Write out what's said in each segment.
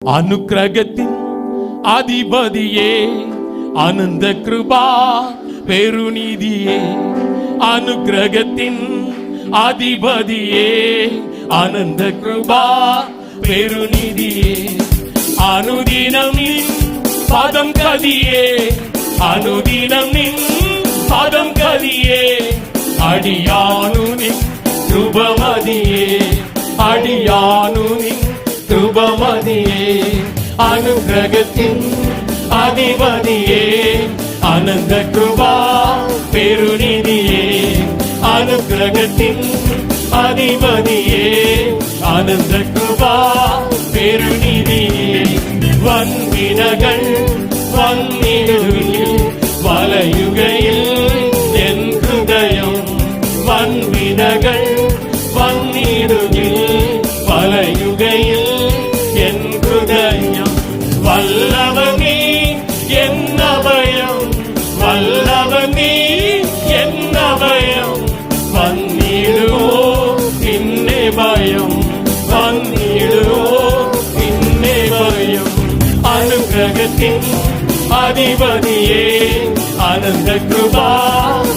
അനുഗ്രഹത്തിൻ അധിപതിയേ ആനന്ദ കൃപാ പെരുനിധിയേ അനുഗ്രഹത്തിൻ അധിപതിയേ ആനന്ദ കൃപാ പെരുനിധിയേ അനുദിനം നിൻ പദം കതിയേ അനുദിനം നിൻ പദം കതിയേ അടിയാനു നിൻ കൃപമതിയേ അടിയാനു നിൻ കൃപമതിയേ അനുഗ്രഹത്തിൻ അധിപതിയേ ആനന്ദ കൃപാ പെരുനിധിയേ അനുഗ്രഹത്തിൻ അധിപതിയേ ആനന്ദ കൃപാ പെരുനിധിയേ വൻവിനകൾ വന്നിടുകയിൽ വലയുകയിൽ എൻ ഹൃദയം വൻവിനകൾ വന്നിടുകയിൽ വലയുകയിൽ എൻ ഹൃദയം വല്ലവനീ എന്നഭയം വല്ലവനീ എന്നഭയം വന്നിടുവോ പിന്നെ ഭയം വന്നിടുവോ പിന്നെ ഭയം അനുഗ്രഹത്തിൻ അധിപതിയേ ആനന്ദ കൃപാ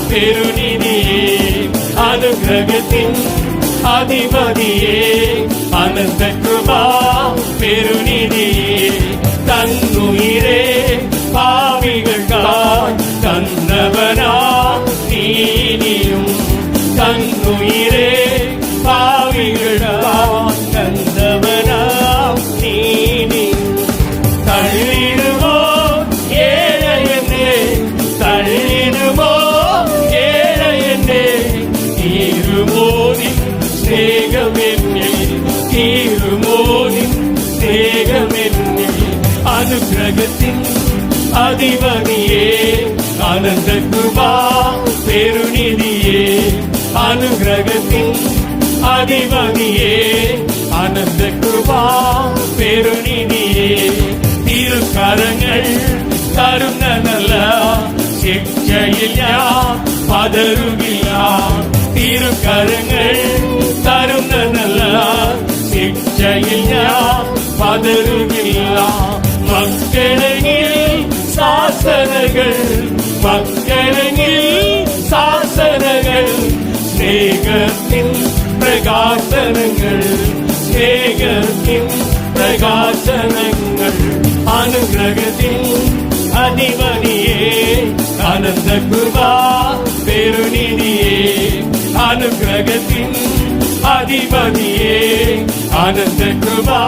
പെരുനിധിയേ അനുഗ്രഹത്തിൻ അധിപതിയേ ആനന്ദ കൃപാ പെരുനിധിയേ തന്നുയിരേ പാപികൾക്കായി തന്നവനാ നീനിയും തന്നുയിരേ പാപികൾക്കായി തന്നവനാ നീനിയും തള്ളിടുമോ ഏഴയനെ തള്ളിടുമോ ഏഴയനെ തീരുമോനി സ്നേഹമെന്നിൽ തീരുമോനി സ്നേഹമെന്നിൽ അനുഗ്രഹത്തിൻ അധിപതിയേ ആനന്ദ കൃപാ പെരുനിധിയേ അനുഗ്രഹത്തിൻ അധിപതിയേ ആനന്ദ കൃപാ പെരുനിധിയേ തിരുക്കരങ്ങൾ തരുന്ന നല്ല ശിക്ഷയിൽ ഞാൻ പതറുകില്ല തിരുക്കരങ്ങൾ തരുന്ന നല്ല ശിക്ഷയിൽ ഞാൻ പതറുകില്ല മക്കളെങ്കിൽ ശാസനകൾ മക്കളെങ്കിൽ ശാസനകൾ സ്നേഹത്തിൻ പ്രകാശനങ്ങൾ സ്നേഹത്തിൻ പ്രകാശനങ്ങൾ അനുഗ്രഹത്തിൻ അധിപതിയേ ആനന്ദ കൃപാ പെരുനിധിയേ അനുഗ്രഹത്തിൻ അധിപതിയേ ആനന്ദ കൃപാ